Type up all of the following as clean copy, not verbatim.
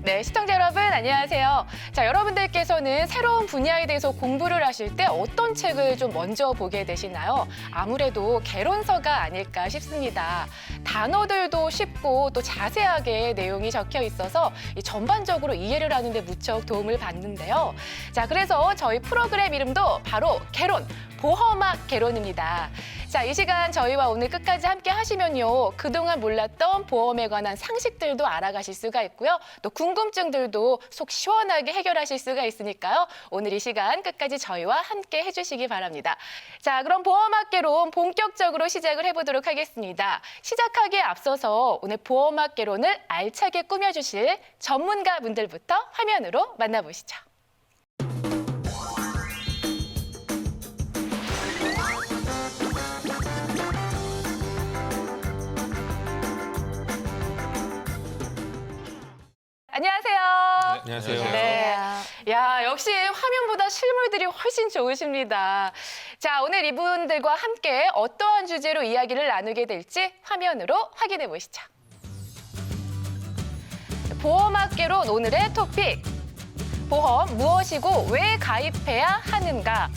네, 시청자 여러분 안녕하세요. 자, 여러분들께서는 새로운 분야에 대해서 공부를 하실 때 어떤 책을 좀 먼저 보게 되시나요? 아무래도 개론서가 아닐까 싶습니다. 단어들도 쉽고 또 자세하게 내용이 적혀 있어서 전반적으로 이해를 하는 데 무척 도움을 받는데요. 자, 그래서 저희 프로그램 이름도 바로 개론, 보험학 개론입니다. 자, 이 시간 저희와 오늘 끝까지 함께 하시면요. 그동안 몰랐던 보험에 관한 상식들도 알아가실 수가 있고요. 또 궁금증들도 속 시원하게 해결하실 수가 있으니까요. 오늘 이 시간 끝까지 저희와 함께 해주시기 바랍니다. 자, 그럼 보험학 개론 본격적으로 시작을 해보도록 하겠습니다. 시작하기에 앞서서 오늘 보험학 개론을 알차게 꾸며주실 전문가분들부터 화면으로 만나보시죠. 안녕하세요. 네, 안녕하세요. 네. 야, 역시 화면보다 실물들이 훨씬 좋으십니다. 자, 오늘 이분들과 함께 어떠한 주제로 이야기를 나누게 될지 화면으로 확인해 보시죠. 보험학 개론 오늘의 토픽. 보험 무엇이고 왜 가입해야 하는가?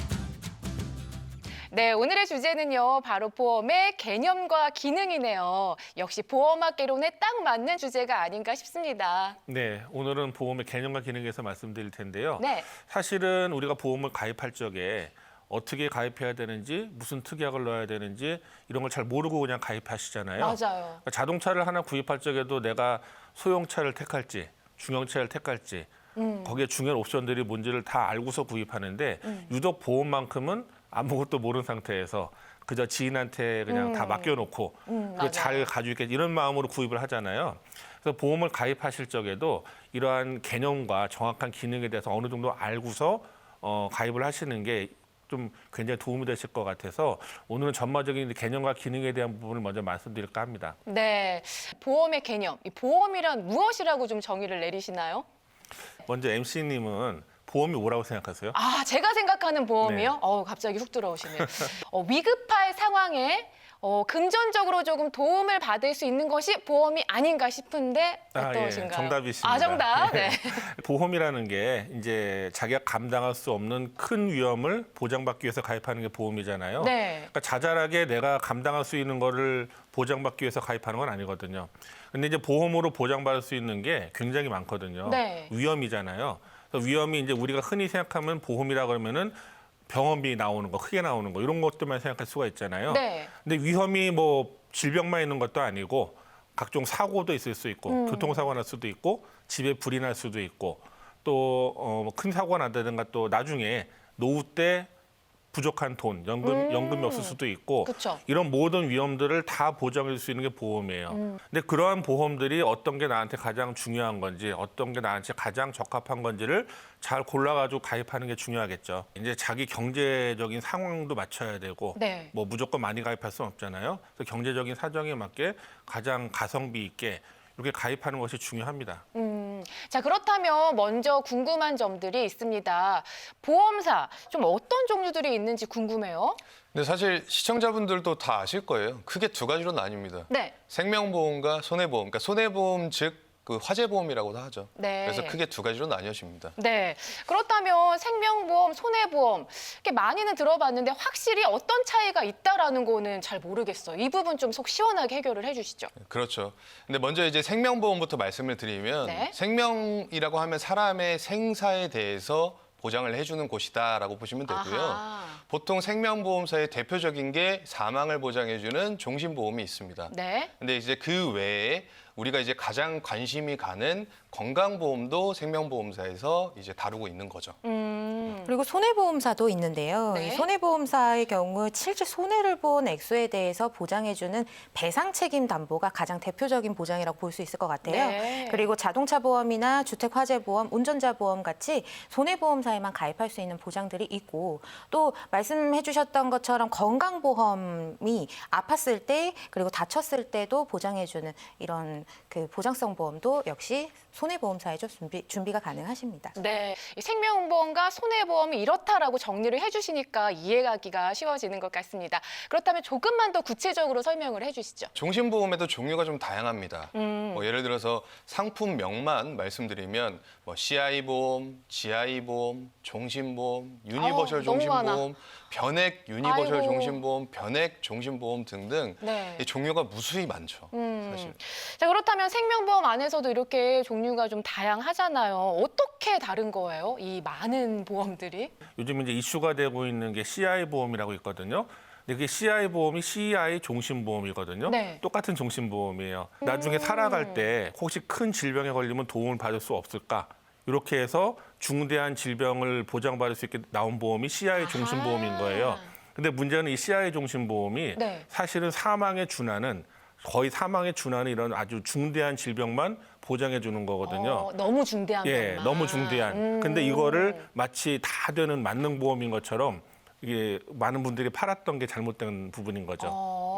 네, 오늘의 주제는요, 바로 보험의 개념과 기능이네요. 역시 보험학 개론에 딱 맞는 주제가 아닌가 싶습니다. 네, 오늘은 보험의 개념과 기능에 대해서 말씀드릴 텐데요. 네. 사실은 우리가 보험을 가입할 적에 어떻게 가입해야 되는지, 무슨 특약을 넣어야 되는지 이런 걸 잘 모르고 그냥 가입하시잖아요. 맞아요. 그러니까 자동차를 하나 구입할 적에도 내가 소형차를 택할지, 중형차를 택할지, 거기에 중요한 옵션들이 뭔지를 다 알고서 구입하는데 유독 보험만큼은 아무것도 모르는 상태에서 그저 지인한테 그냥 다 맡겨놓고 잘 가지고 있겠지 이런 마음으로 구입을 하잖아요. 그래서 보험을 가입하실 적에도 이러한 개념과 정확한 기능에 대해서 어느 정도 알고서 가입을 하시는 게 좀 굉장히 도움이 되실 것 같아서 오늘은 전반적인 개념과 기능에 대한 부분을 먼저 말씀드릴까 합니다. 네, 보험의 개념, 이 보험이란 무엇이라고 좀 정의를 내리시나요? 먼저 MC님은 보험이 뭐라고 생각하세요? 아, 제가 생각하는 보험이요? 네. 갑자기 훅 들어오시네요. 위급할 상황에 금전적으로 조금 도움을 받을 수 있는 것이 보험이 아닌가 싶은데 어떠신가요? 예, 정답이십니다. 아, 정답. 네. 보험이라는 게 이제 자기가 감당할 수 없는 큰 위험을 보장받기 위해서 가입하는 게 보험이잖아요. 네. 그러니까 자잘하게 내가 감당할 수 있는 거를 보장받기 위해서 가입하는 건 아니거든요. 근데 이제 보험으로 보장받을 수 있는 게 굉장히 많거든요. 네. 위험이잖아요. 그래서 위험이 이제 우리가 흔히 생각하면 보험이라 그러면은 병원비 나오는 거, 크게 나오는 거 이런 것들만 생각할 수가 있잖아요. 네. 근데 위험이 뭐 질병만 있는 것도 아니고 각종 사고도 있을 수 있고 교통사고 날 수도 있고 집에 불이 날 수도 있고 또 큰 사고가 난다든가 또 나중에 노후 때 부족한 돈, 연금이 없을 수도 있고 그쵸. 이런 모든 위험들을 다 보장해 줄 수 있는 게 보험이에요. 근데 그러한 보험들이 어떤 게 나한테 가장 중요한 건지 어떤 게 나한테 가장 적합한 건지를 잘 골라가지고 가입하는 게 중요하겠죠. 이제 자기 경제적인 상황도 맞춰야 되고 네. 뭐 무조건 많이 가입할 수는 없잖아요. 그래서 경제적인 사정에 맞게 가장 가성비 있게 이렇게 가입하는 것이 중요합니다. 자, 그렇다면 먼저 궁금한 점들이 있습니다. 보험사, 좀 어떤 종류들이 있는지 궁금해요. 근데 사실 시청자분들도 다 아실 거예요. 크게 두 가지로 나뉩니다. 네. 생명보험과 손해보험. 그러니까 손해보험 즉 그 화재보험이라고도 하죠. 네. 그래서 크게 두 가지로 나뉘어집니다. 네. 그렇다면 생명보험, 손해보험 이렇게 많이는 들어봤는데 확실히 어떤 차이가 있다라는 거는 잘 모르겠어요. 이 부분 좀 속 시원하게 해결을 해주시죠. 그렇죠. 근데 먼저 이제 생명보험부터 말씀을 드리면 네. 생명이라고 하면 사람의 생사에 대해서 보장을 해주는 곳이다라고 보시면 되고요. 아하. 보통 생명보험사의 대표적인 게 사망을 보장해주는 종신보험이 있습니다. 네. 근데 이제 그 외에 우리가 이제 가장 관심이 가는 건강보험도 생명보험사에서 이제 다루고 있는 거죠. 그리고 손해보험사도 있는데요. 네. 이 손해보험사의 경우 실제 손해를 본 액수에 대해서 보장해주는 배상 책임 담보가 가장 대표적인 보장이라고 볼 수 있을 것 같아요. 네. 그리고 자동차 보험이나 주택화재보험, 운전자 보험 같이 손해보험사에만 가입할 수 있는 보장들이 있고 또 말씀해주셨던 것처럼 건강보험이 아팠을 때 그리고 다쳤을 때도 보장해주는 이런 그 보장성 보험도 역시 손해보험사에 준비가 가능하십니다. 네. 이 생명보험과 손해보험 생명보험이 이렇다라고 정리를 해주시니까 이해하기가 쉬워지는 것 같습니다. 그렇다면 조금만 더 구체적으로 설명을 해주시죠. 종신보험에도 종류가 좀 다양합니다. 뭐 예를 들어서 상품명만 말씀드리면 뭐 CI보험, GI보험, 종신보험, 유니버셜 너무 많아. 종신보험, 변액 유니버셜 아이고. 종신보험, 변액 종신보험 등등 네. 이 종류가 무수히 많죠. 사실. 자, 그렇다면 생명보험 안에서도 이렇게 종류가 좀 다양하잖아요. 어떻게 다른 거예요? 이 많은 보험들이? 요즘 이제 이슈가 되고 있는 게 CI 보험이라고 있거든요. 근데 그게 CI 보험이 CI 종신보험이거든요. 네. 똑같은 종신보험이에요. 나중에 살아갈 때 혹시 큰 질병에 걸리면 도움을 받을 수 없을까? 이렇게 해서 중대한 질병을 보장받을 수 있게 나온 보험이 CI 종신보험인 거예요. 근데 문제는 이 CI 종신보험이 네. 사실은 거의 사망에 준하는 이런 아주 중대한 질병만 보장해 주는 거거든요. 너무 중대한 예, 것만. 너무 중대한. 근데 이거를 마치 다 되는 만능보험인 것처럼 이게 많은 분들이 팔았던 게 잘못된 부분인 거죠.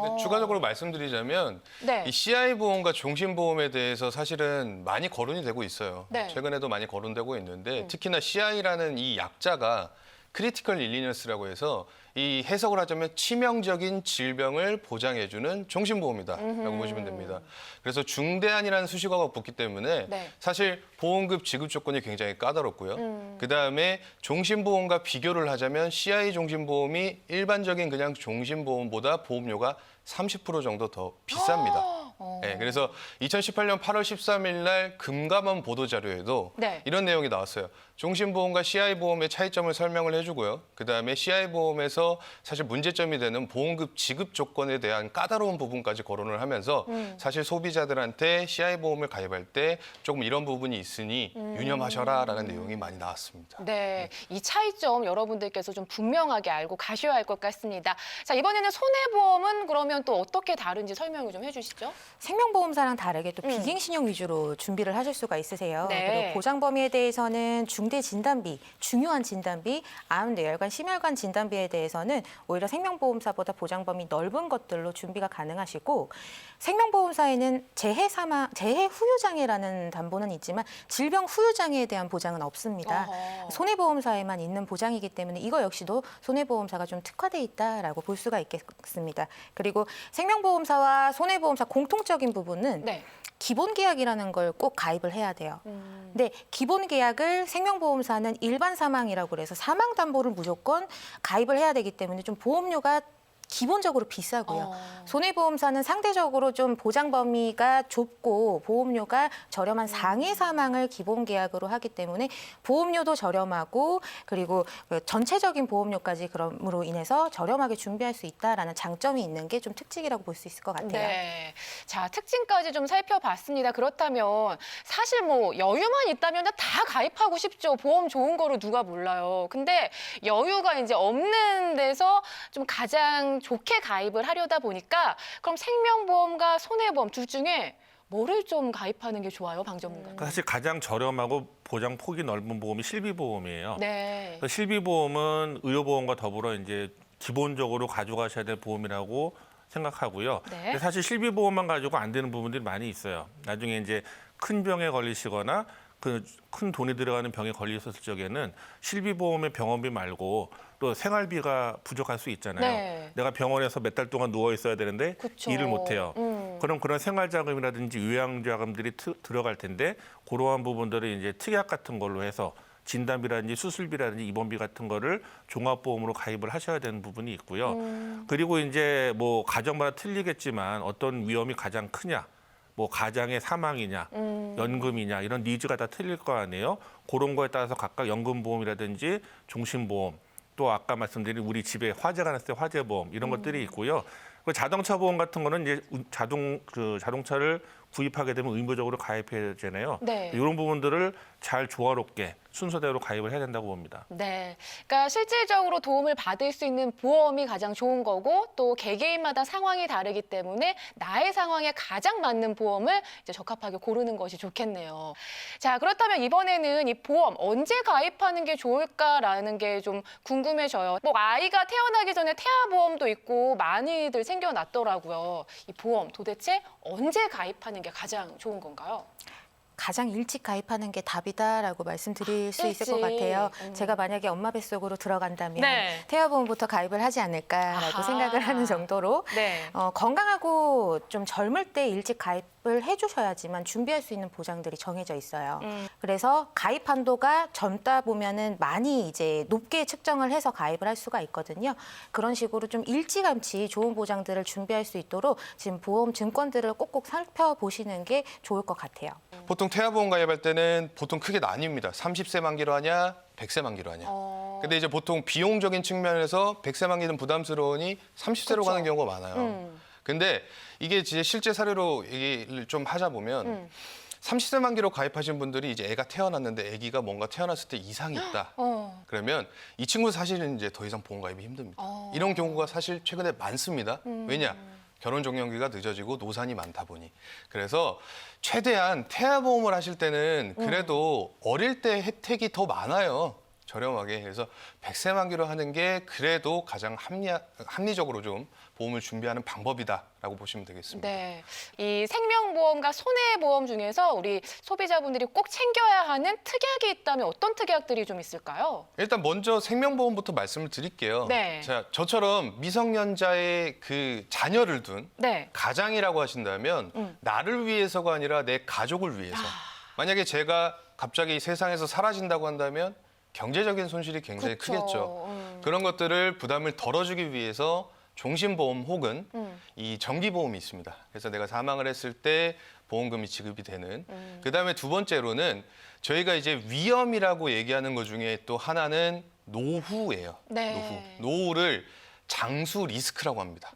근데 추가적으로 말씀드리자면 네. 이 CI 보험과 종신보험에 대해서 사실은 많이 거론이 되고 있어요. 네. 최근에도 많이 거론되고 있는데 특히나 CI라는 이 약자가 크리티컬 일리너스라고 해서 이 해석을 하자면 치명적인 질병을 보장해주는 종신보험이다라고 보시면 됩니다. 그래서 중대한이라는 수식어가 붙기 때문에 네. 사실 보험급 지급 조건이 굉장히 까다롭고요. 그다음에 종신보험과 비교를 하자면 CI 종신보험이 일반적인 그냥 종신보험보다 보험료가 30% 정도 더 비쌉니다. 네, 그래서 2018년 8월 13일 날 금감원 보도자료에도 네. 이런 내용이 나왔어요. 종신보험과 CI보험의 차이점을 설명을 해주고요. 그다음에 CI보험에서 사실 문제점이 되는 보험급 지급 조건에 대한 까다로운 부분까지 거론을 하면서 사실 소비자들한테 CI보험을 가입할 때 조금 이런 부분이 있으니 유념하셔라라는 내용이 많이 나왔습니다. 네, 이 차이점 여러분들께서 좀 분명하게 알고 가셔야 할 것 같습니다. 자, 이번에는 손해보험은 그러면 또 어떻게 다른지 설명을 좀 해주시죠. 생명보험사랑 다르게 또 비갱신형 위주로 준비를 하실 수가 있으세요. 네. 그리고 보장 범위에 대해서는 중대 진단비, 중요한 진단비, 암, 뇌혈관, 심혈관 진단비에 대해서는 오히려 생명보험사보다 보장 범위 넓은 것들로 준비가 가능하시고 생명보험사에는 재해 후유 장애라는 담보는 있지만 질병 후유 장애에 대한 보장은 없습니다. 어허. 손해보험사에만 있는 보장이기 때문에 이거 역시도 손해보험사가 좀 특화돼 있다라고 볼 수가 있겠습니다. 그리고 생명보험사와 손해보험사 공통적인 부분은 네. 기본 계약이라는 걸 꼭 가입을 해야 돼요. 근데 기본 계약을 생명보험사는 일반 사망이라고 그래서 사망 담보를 무조건 가입을 해야 되기 때문에 좀 보험료가 기본적으로 비싸고요. 손해보험사는 상대적으로 좀 보장 범위가 좁고 보험료가 저렴한 상해 사망을 기본 계약으로 하기 때문에 보험료도 저렴하고 그리고 그 전체적인 보험료까지 그럼으로 인해서 저렴하게 준비할 수 있다라는 장점이 있는 게 좀 특징이라고 볼 수 있을 것 같아요. 네. 자, 특징까지 좀 살펴봤습니다. 그렇다면 사실 뭐 여유만 있다면 다 가입하고 싶죠. 보험 좋은 거로 누가 몰라요. 근데 여유가 이제 없는 데서 좀 가장 좋게 가입을 하려다 보니까 그럼 생명보험과 손해보험 둘 중에 뭐를 좀 가입하는 게 좋아요, 방 전문가님? 사실 가장 저렴하고 보장 폭이 넓은 보험이 실비보험이에요. 네. 그래서 실비보험은 의료보험과 더불어 이제 기본적으로 가져가셔야 될 보험이라고 생각하고요. 네. 근데 사실 실비보험만 가지고 안 되는 부분들이 많이 있어요. 나중에 이제 큰 병에 걸리시거나 그 큰 돈이 들어가는 병에 걸리셨을 적에는 실비보험의 병원비 말고 또 생활비가 부족할 수 있잖아요. 네. 내가 병원에서 몇 달 동안 누워 있어야 되는데 그쵸. 일을 못 해요. 그럼 그런 생활자금이라든지 요양자금들이 들어갈 텐데 그러한 부분들을 이제 특약 같은 걸로 해서 진단비라든지 수술비라든지 입원비 같은 거를 종합보험으로 가입을 하셔야 되는 부분이 있고요. 그리고 이제 뭐 가정마다 틀리겠지만 어떤 위험이 가장 크냐, 뭐 가장의 사망이냐, 연금이냐 이런 니즈가 다 틀릴 거 아니에요. 그런 거에 따라서 각각 연금보험이라든지 종신보험 또 아까 말씀드린 우리 집에 화재가 났을 때 화재보험 이런 것들이 있고요. 그 자동차 보험 같은 거는 이제 자동차를 구입하게 되면 의무적으로 가입해야 되잖아요. 네. 이런 부분들을 잘 조화롭게 순서대로 가입을 해야 된다고 봅니다. 네. 그러니까 실질적으로 도움을 받을 수 있는 보험이 가장 좋은 거고 또 개개인마다 상황이 다르기 때문에 나의 상황에 가장 맞는 보험을 이제 적합하게 고르는 것이 좋겠네요. 자, 그렇다면 이번에는 이 보험 언제 가입하는 게 좋을까라는 게 좀 궁금해져요. 뭐 아이가 태어나기 전에 태아보험도 있고 많이들 챙겨놨더라고요. 이 보험 도대체 언제 가입하는 게 가장 좋은 건가요? 가장 일찍 가입하는 게 답이다라고 말씀드릴 수 있을 것 일찍. 같아요. 제가 만약에 엄마 뱃속으로 들어간다면 네. 태아보험부터 가입을 하지 않을까라고 아하. 생각을 하는 정도로 네. 건강하고 좀 젊을 때 일찍 가입을 해주셔야지만 준비할 수 있는 보장들이 정해져 있어요. 그래서 가입 한도가 젊다 보면은 많이 이제 높게 측정을 해서 가입을 할 수가 있거든요. 그런 식으로 좀 일찌감치 좋은 보장들을 준비할 수 있도록 지금 보험 증권들을 꼭꼭 살펴보시는 게 좋을 것 같아요. 보통 태아보험 가입할 때는 보통 크게 나뉩니다. 30세 만기로 하냐, 100세 만기로 하냐. 근데 이제 보통 비용적인 측면에서 100세 만기는 부담스러우니 30세로 그쵸. 가는 경우가 많아요. 근데 이게 이제 실제 사례로 얘기를 좀 하자 보면 30세 만기로 가입하신 분들이 이제 애가 태어났는데 아기가 뭔가 태어났을 때 이상이 있다. 그러면 이 친구 사실은 이제 더 이상 보험 가입이 힘듭니다. 이런 경우가 사실 최근에 많습니다. 왜냐? 결혼 종료기가 늦어지고 노산이 많다 보니. 그래서 최대한 태아보험을 하실 때는 그래도 어릴 때 혜택이 더 많아요. 저렴하게. 그래서 100세 만기로 하는 게 그래도 가장 합리적으로 좀 보험을 준비하는 방법이다라고 보시면 되겠습니다. 네. 이 생명보험과 손해보험 중에서 우리 소비자분들이 꼭 챙겨야 하는 특약이 있다면 어떤 특약들이 좀 있을까요? 일단 먼저 생명보험부터 말씀을 드릴게요. 네. 자, 저처럼 미성년자의 그 자녀를 둔 네. 가장이라고 하신다면 나를 위해서가 아니라 내 가족을 위해서. 만약에 제가 갑자기 세상에서 사라진다고 한다면 경제적인 손실이 굉장히 그쵸. 크겠죠. 그런 것들을 부담을 덜어주기 위해서 종신보험 혹은 이 정기보험이 있습니다. 그래서 내가 사망을 했을 때 보험금이 지급이 되는. 그다음에 두 번째로는 저희가 이제 위험이라고 얘기하는 것 중에 또 하나는 노후예요. 네. 노후를 장수 리스크라고 합니다.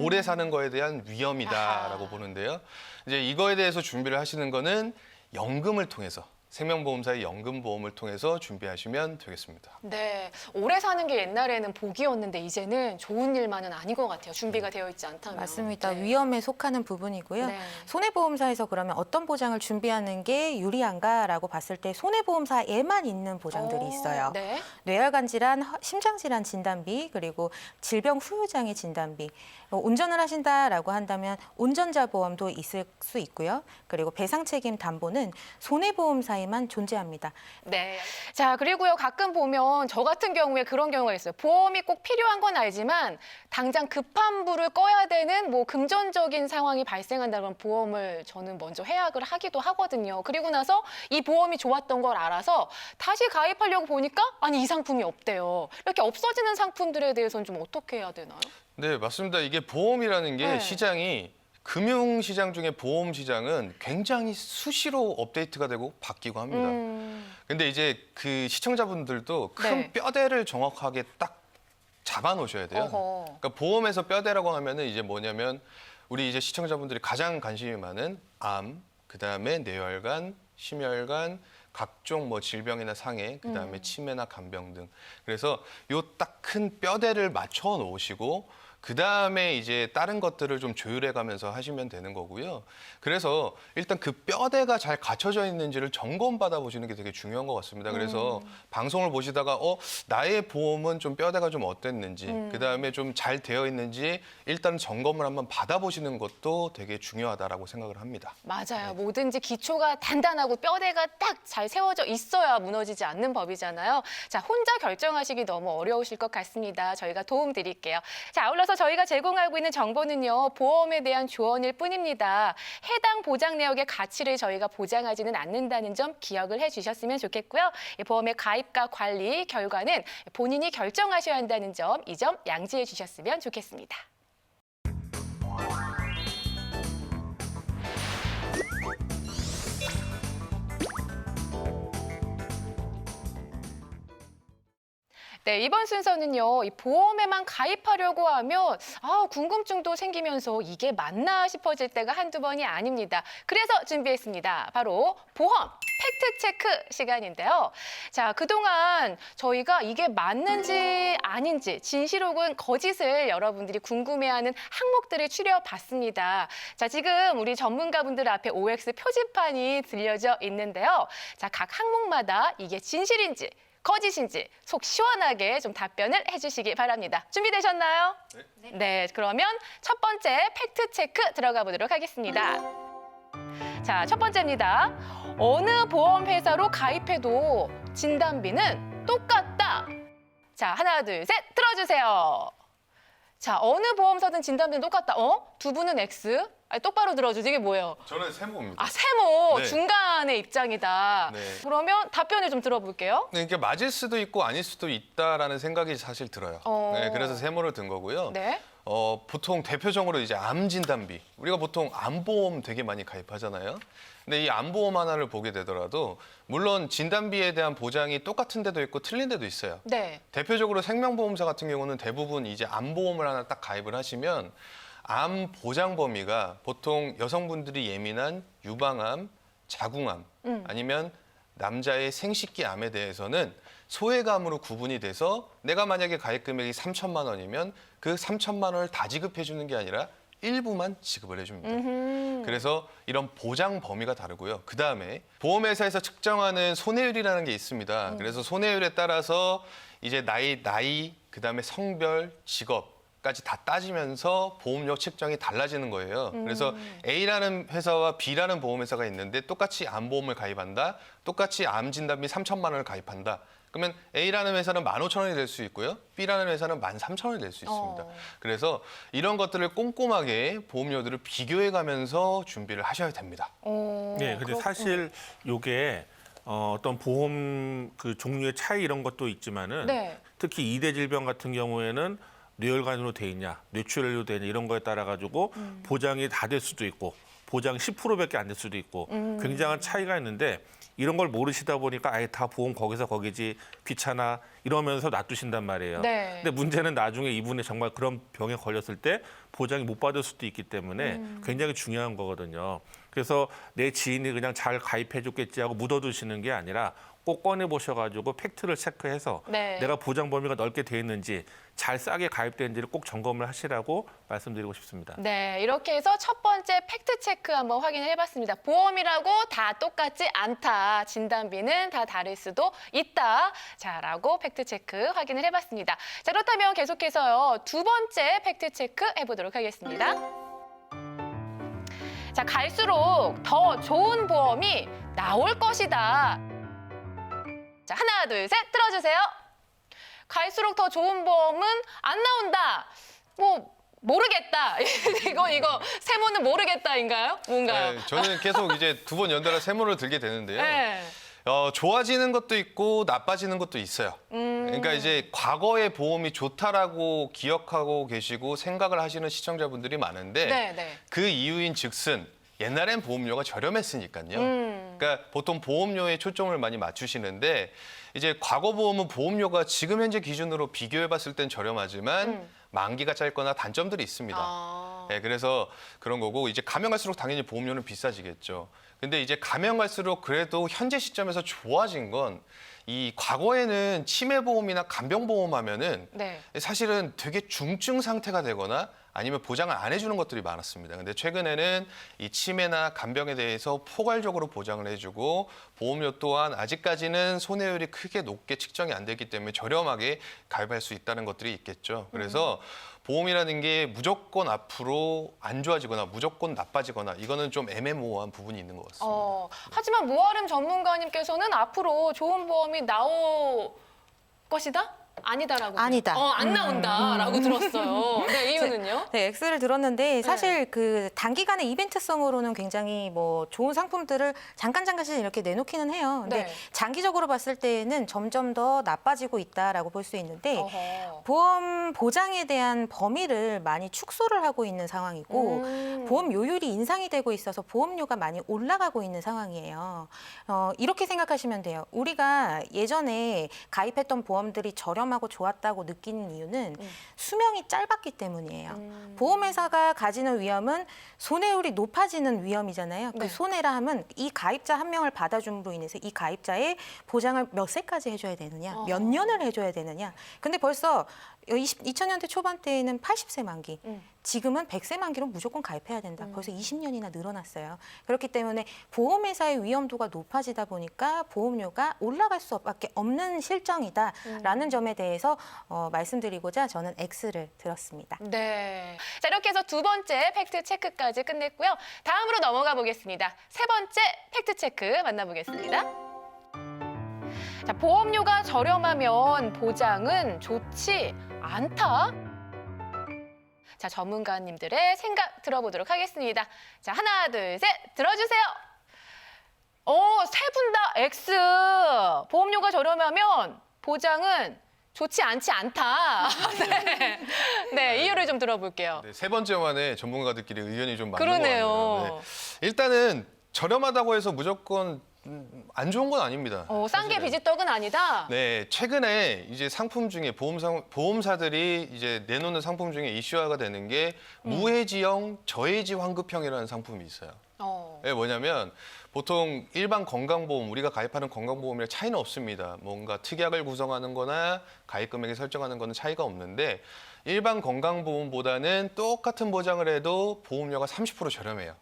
오래 사는 거에 대한 위험이다라고 아하. 보는데요. 이제 이거에 대해서 준비를 하시는 거는 연금을 통해서 생명보험사의 연금보험을 통해서 준비하시면 되겠습니다. 네. 오래 사는 게 옛날에는 복이었는데 이제는 좋은 일만은 아닌 것 같아요. 준비가 되어 있지 않다면. 맞습니다. 네. 위험에 속하는 부분이고요. 네. 손해보험사에서 그러면 어떤 보장을 준비하는 게 유리한가라고 봤을 때 손해보험사에만 있는 보장들이 있어요. 네. 뇌혈관 질환, 심장 질환 진단비, 그리고 질병 후유장애 진단비. 운전을 하신다라고 한다면 운전자 보험도 있을 수 있고요. 그리고 배상 책임 담보는 손해보험사에만 존재합니다. 네. 자, 그리고요, 가끔 보면 저 같은 경우에 그런 경우가 있어요. 보험이 꼭 필요한 건 알지만 당장 급한 불을 꺼야 되는 뭐 금전적인 상황이 발생한다면 보험을 저는 먼저 해약을 하기도 하거든요. 그리고 나서 이 보험이 좋았던 걸 알아서 다시 가입하려고 보니까 아니, 이 상품이 없대요. 이렇게 없어지는 상품들에 대해서는 좀 어떻게 해야 되나요? 네, 맞습니다. 이게 보험이라는 게 네. 시장이 금융시장 중에 보험 시장은 굉장히 수시로 업데이트가 되고 바뀌고 합니다. 근데 이제 그 시청자분들도 큰 네. 뼈대를 정확하게 딱 잡아 놓으셔야 돼요. 어허. 그러니까 보험에서 뼈대라고 하면은 이제 뭐냐면 우리 이제 시청자분들이 가장 관심이 많은 암, 그다음에 뇌혈관, 심혈관, 각종 뭐 질병이나 상해, 그다음에 치매나 간병 등. 그래서 요 딱 큰 뼈대를 맞춰 놓으시고 그다음에 이제 다른 것들을 좀 조율해 가면서 하시면 되는 거고요. 그래서 일단 그 뼈대가 잘 갖춰져 있는지를 점검받아 보시는 게 되게 중요한 것 같습니다. 그래서 방송을 보시다가 나의 보험은 좀 뼈대가 좀 어땠는지, 그다음에 좀 잘 되어 있는지 일단 점검을 한번 받아 보시는 것도 되게 중요하다라고 생각을 합니다. 맞아요. 뭐든지 기초가 단단하고 뼈대가 딱 잘 세워져 있어야 무너지지 않는 법이잖아요. 자, 혼자 결정하시기 너무 어려우실 것 같습니다. 저희가 도움 드릴게요. 자, 아울러서 저희가 제공하고 있는 정보는요, 보험에 대한 조언일 뿐입니다. 해당 보장 내역의 가치를 저희가 보장하지는 않는다는 점 기억을 해주셨으면 좋겠고요. 이 보험의 가입과 관리 결과는 본인이 결정하셔야 한다는 점, 이 점 양지해 주셨으면 좋겠습니다. 네, 이번 순서는요, 이 보험에만 가입하려고 하면 궁금증도 생기면서 이게 맞나 싶어질 때가 한두 번이 아닙니다. 그래서 준비했습니다. 바로 보험 팩트체크 시간인데요. 자, 그동안 저희가 이게 맞는지 아닌지, 진실 혹은 거짓을 여러분들이 궁금해하는 항목들을 추려봤습니다. 자, 지금 우리 전문가분들 앞에 OX 표지판이 들려져 있는데요. 자, 각 항목마다 이게 진실인지 거짓인지 속 시원하게 좀 답변을 해주시기 바랍니다. 준비되셨나요? 네, 그러면 첫 번째 팩트 체크 들어가 보도록 하겠습니다. 자, 첫 번째입니다. 어느 보험회사로 가입해도 진단비는 똑같다. 자, 하나, 둘, 셋, 들어주세요. 자, 어느 보험사든 진단비는 똑같다. 두 분은 X? 아니, 똑바로 들어주지. 이게 뭐예요? 저는 세모입니다. 아, 세모. 네. 중간의 입장이다. 네. 그러면 답변을 좀 들어볼게요. 그러니까 맞을 수도 있고 아닐 수도 있다라는 생각이 사실 들어요. 네, 그래서 세모를 든 거고요. 네. 보통 대표적으로 이제 암 진단비. 우리가 보통 암보험 되게 많이 가입하잖아요. 근데 이 암보험 하나를 보게 되더라도 물론 진단비에 대한 보장이 똑같은 데도 있고 틀린 데도 있어요. 네. 대표적으로 생명보험사 같은 경우는 대부분 이제 암보험을 하나 딱 가입을 하시면 암 보장 범위가 보통 여성분들이 예민한 유방암, 자궁암 아니면 남자의 생식기 암에 대해서는 소외감으로 구분이 돼서 내가 만약에 가입 금액이 3천만 원이면 그 3천만 원을 다 지급해 주는 게 아니라 일부만 지급을 해줍니다. 그래서 이런 보장 범위가 다르고요. 그다음에 보험회사에서 측정하는 손해율이라는 게 있습니다. 그래서 손해율에 따라서 이제 나이, 그다음에 성별, 직업까지 다 따지면서 보험료 측정이 달라지는 거예요. 그래서 A라는 회사와 B라는 보험회사가 있는데 똑같이 암보험을 가입한다. 똑같이 암 진단비 3천만 원을 가입한다. 그러면 A라는 회사는 15,000원이 될 수 있고요. B라는 회사는 13,000원이 될 수 있습니다. 그래서 이런 것들을 꼼꼼하게 보험료들을 비교해 가면서 준비를 하셔야 됩니다. 네, 근데 사실 요게 어떤 보험 그 종류의 차이 이런 것도 있지만은 네. 특히 이대 질병 같은 경우에는 뇌혈관으로 돼 있냐, 뇌출혈로 돼 있냐 이런 거에 따라 가지고 보장이 다 될 수도 있고 보장 10%밖에 안 될 수도 있고 굉장한 차이가 있는데 이런 걸 모르시다 보니까 아예 다 보험 거기서 거기지 귀찮아 이러면서 놔두신단 말이에요. 네. 근데 문제는 나중에 이분이 정말 그런 병에 걸렸을 때 보장이 못 받을 수도 있기 때문에 굉장히 중요한 거거든요. 그래서 내 지인이 그냥 잘 가입해 줬겠지 하고 묻어두시는 게 아니라 꼭 꺼내 보셔가지고 팩트를 체크해서 네. 내가 보장 범위가 넓게 돼 있는지 잘 싸게 가입되는지를 꼭 점검을 하시라고 말씀드리고 싶습니다. 네, 이렇게 해서 첫 번째 팩트 체크 한번 확인을 해봤습니다. 보험이라고 다 똑같지 않다. 진단비는 다 다를 수도 있다. 자라고 팩트 체크 확인을 해봤습니다. 자, 그렇다면 계속해서요. 두 번째 팩트 체크 해보도록 하겠습니다. 자, 갈수록 더 좋은 보험이 나올 것이다. 자, 하나, 둘, 셋, 들어주세요. 갈수록 더 좋은 보험은 안 나온다. 모르겠다. 이거 세모는 모르겠다인가요? 뭔가요? 네, 저는 계속 이제 두 번 연달아 세모를 들게 되는데요. 네. 좋아지는 것도 있고 나빠지는 것도 있어요. 그러니까 이제 과거의 보험이 좋다라고 기억하고 계시고 생각을 하시는 시청자분들이 많은데 네, 네. 그 이유인 즉슨 옛날엔 보험료가 저렴했으니까요. 그러니까 보통 보험료에 초점을 많이 맞추시는데 이제 과거 보험은 보험료가 지금 현재 기준으로 비교해 봤을 땐 저렴하지만 만기가 짧거나 단점들이 있습니다. 아. 네, 그래서 그런 거고 이제 가면 갈수록 당연히 보험료는 비싸지겠죠. 근데 이제 가면 갈수록 그래도 현재 시점에서 좋아진 건 이 과거에는 치매보험이나 간병보험 하면은 네. 사실은 되게 중증 상태가 되거나 아니면 보장을 안 해주는 것들이 많았습니다. 근데 최근에는 이 치매나 간병에 대해서 포괄적으로 보장을 해주고 보험료 또한 아직까지는 손해율이 크게 높게 측정이 안 되기 때문에 저렴하게 가입할 수 있다는 것들이 있겠죠. 그래서 보험이라는 게 무조건 앞으로 안 좋아지거나 무조건 나빠지거나 이거는 좀 애매모호한 부분이 있는 것 같습니다. 하지만 모아름 전문가님께서는 앞으로 좋은 보험이 나올 것이다? 아니다라고. 아니다. 안 나온다라고 들었어요. 네, 이유는요? 네, X를 들었는데 사실 그 단기간의 이벤트성으로는 굉장히 뭐 좋은 상품들을 잠깐씩 이렇게 내놓기는 해요. 근데 네. 장기적으로 봤을 때는 점점 더 나빠지고 있다라고 볼 수 있는데 어허. 보험 보장에 대한 범위를 많이 축소를 하고 있는 상황이고 보험 요율이 인상이 되고 있어서 보험료가 많이 올라가고 있는 상황이에요. 이렇게 생각하시면 돼요. 우리가 예전에 가입했던 보험들이 저렴하고 좋았다고 느끼는 이유는 수명이 짧았기 때문이에요. 보험회사가 가지는 위험은 손해율이 높아지는 위험이잖아요. 네. 그 손해라 함은 이 가입자 한 명을 받아줌으로 인해서 이 가입자의 보장을 몇 세까지 해줘야 되느냐, 몇 년을 해줘야 되느냐. 근데 벌써 2000년대 초반대에는 80세 만기, 지금은 100세 만기로 무조건 가입해야 된다. 벌써 20년이나 늘어났어요. 그렇기 때문에 보험회사의 위험도가 높아지다 보니까 보험료가 올라갈 수밖에 없는 실정이다라는 점에 대해서 말씀드리고자 저는 X를 들었습니다. 네. 자, 이렇게 해서 두 번째 팩트 체크까지 끝냈고요. 다음으로 넘어가 보겠습니다. 세 번째 팩트 체크 만나보겠습니다. 자, 보험료가 저렴하면 보장은 좋지 않다. 자, 전문가님들의 생각 들어보도록 하겠습니다. 자, 하나, 둘, 셋, 들어주세요. 세 분 다 X. 보험료가 저렴하면 보장은 좋지 않지 않다. 네. 네, 이유를 좀 들어볼게요. 네, 세 번째 만에 전문가들끼리 의견이 좀 많은 그러네요. 것 같네요. 네. 일단은 저렴하다고 해서 무조건 안 좋은 건 아닙니다. 싼 게 사실은. 비지떡은 아니다. 네, 최근에 이제 상품 중에 보험사들이 이제 내놓는 상품 중에 이슈화가 되는 게 무해지형 저해지 환급형이라는 상품이 있어요. 네, 뭐냐면 보통 일반 건강보험, 우리가 가입하는 건강보험이랑 차이는 없습니다. 뭔가 특약을 구성하는 거나 가입 금액을 설정하는 거는 차이가 없는데 일반 건강보험보다는 똑같은 보장을 해도 보험료가 30% 저렴해요.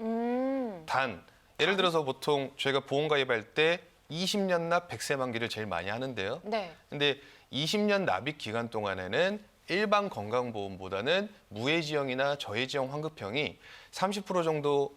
단, 예를 들어서 보통 저희가 보험 가입할 때 20년 납 100세 만기를 제일 많이 하는데요. 네. 근데 20년 납입 기간 동안에는 일반 건강보험보다는 무해지형이나 저해지형 환급형이 30% 정도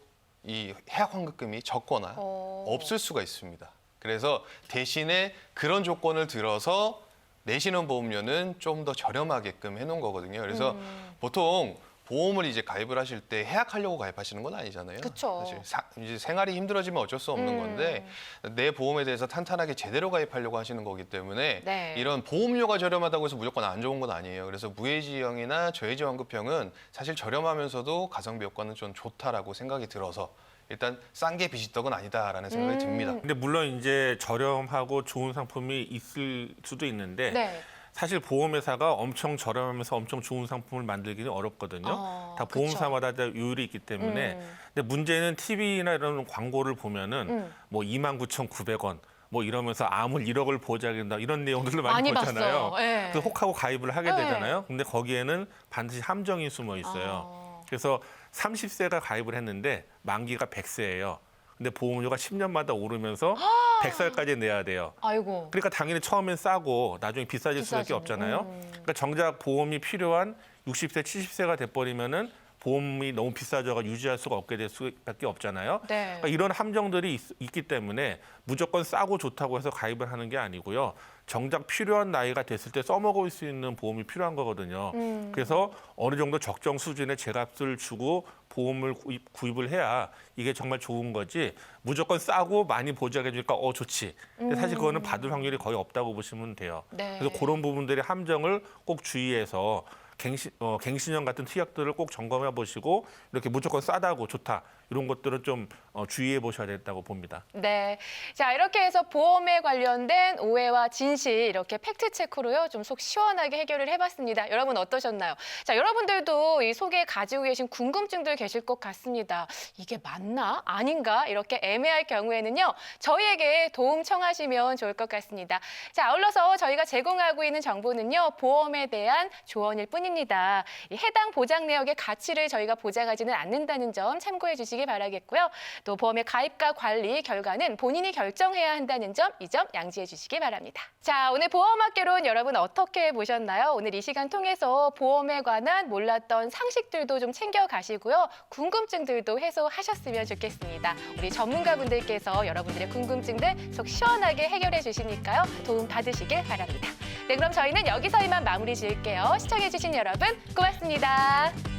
이 해약 환급금이 적거나 없을 수가 있습니다. 그래서 대신에 그런 조건을 들어서 내시는 보험료는 좀 더 저렴하게끔 해놓은 거거든요. 그래서 보통 보험을 이제 가입을 하실 때 해약하려고 가입하시는 건 아니잖아요. 그쵸. 사실 이제 생활이 힘들어지면 어쩔 수 없는 건데 내 보험에 대해서 탄탄하게 제대로 가입하려고 하시는 거기 때문에 네. 이런 보험료가 저렴하다고 해서 무조건 안 좋은 건 아니에요. 그래서 무해지형이나 저해지 환급형은 사실 저렴하면서도 가성비 효과는 좀 좋다라고 생각이 들어서 일단 싼 게 비지떡은 아니다라는 생각이 듭니다. 근데 물론 이제 저렴하고 좋은 상품이 있을 수도 있는데 네. 사실 보험회사가 엄청 저렴하면서 엄청 좋은 상품을 만들기는 어렵거든요. 다 보험사마다 다 요율이 있기 때문에. 근데 문제는 TV나 이런 광고를 보면은 뭐 29,900원 뭐 이러면서 암을 1억을 보장한다 이런 내용들을 많이 보잖아요. 봤어요. 네. 그 혹하고 가입을 하게 네. 되잖아요. 근데 거기에는 반드시 함정이 숨어 있어요. 그래서 30세가 가입을 했는데 만기가 100세예요. 근데 보험료가 10년마다 오르면서 100살까지 내야 돼요. 아이고. 그러니까 당연히 처음엔 싸고 나중에 비싸질 수밖에 비싸지고. 없잖아요. 그러니까 정작 보험이 필요한 60세, 70세가 돼버리면은 보험이 너무 비싸져가 유지할 수가 없게 될 수밖에 없잖아요. 네. 그러니까 이런 함정들이 있기 때문에 무조건 싸고 좋다고 해서 가입을 하는 게 아니고요. 정작 필요한 나이가 됐을 때 써먹을 수 있는 보험이 필요한 거거든요. 그래서 어느 정도 적정 수준의 제값을 주고 보험을 구입을 해야 이게 정말 좋은 거지 무조건 싸고 많이 보장해 주니까 좋지. 근데 사실 그거는 받을 확률이 거의 없다고 보시면 돼요. 네. 그래서 그런 부분들의 함정을 꼭 주의해서 갱신형 같은 특약들을 꼭 점검해 보시고 이렇게 무조건 싸다고 좋다 이런 것들은 좀 주의해 보셔야 되겠다고 봅니다. 네. 자, 이렇게 해서 보험에 관련된 오해와 진실 이렇게 팩트 체크로요. 좀 속 시원하게 해결을 해봤습니다. 여러분 어떠셨나요? 자, 여러분들도 이 속에 가지고 계신 궁금증들 계실 것 같습니다. 이게 맞나? 아닌가? 이렇게 애매할 경우에는요. 저희에게 도움 청하시면 좋을 것 같습니다. 자, 아울러서 저희가 제공하고 있는 정보는요. 보험에 대한 조언일 뿐입니다. 이 해당 보장 내역의 가치를 저희가 보장하지는 않는다는 점 참고해 주시기 바라겠고요. 또 보험의 가입과 관리 결과는 본인이 결정해야 한다는 점, 이 점 양지해 주시기 바랍니다. 자, 오늘 보험학개론 여러분 어떻게 보셨나요? 오늘 이 시간 통해서 보험에 관한 몰랐던 상식들도 좀 챙겨가시고요. 궁금증들도 해소하셨으면 좋겠습니다. 우리 전문가분들께서 여러분들의 궁금증들 속 시원하게 해결해 주시니까요. 도움 받으시길 바랍니다. 네, 그럼 저희는 여기서 이만 마무리 지을게요. 시청해 주신 여러분 고맙습니다.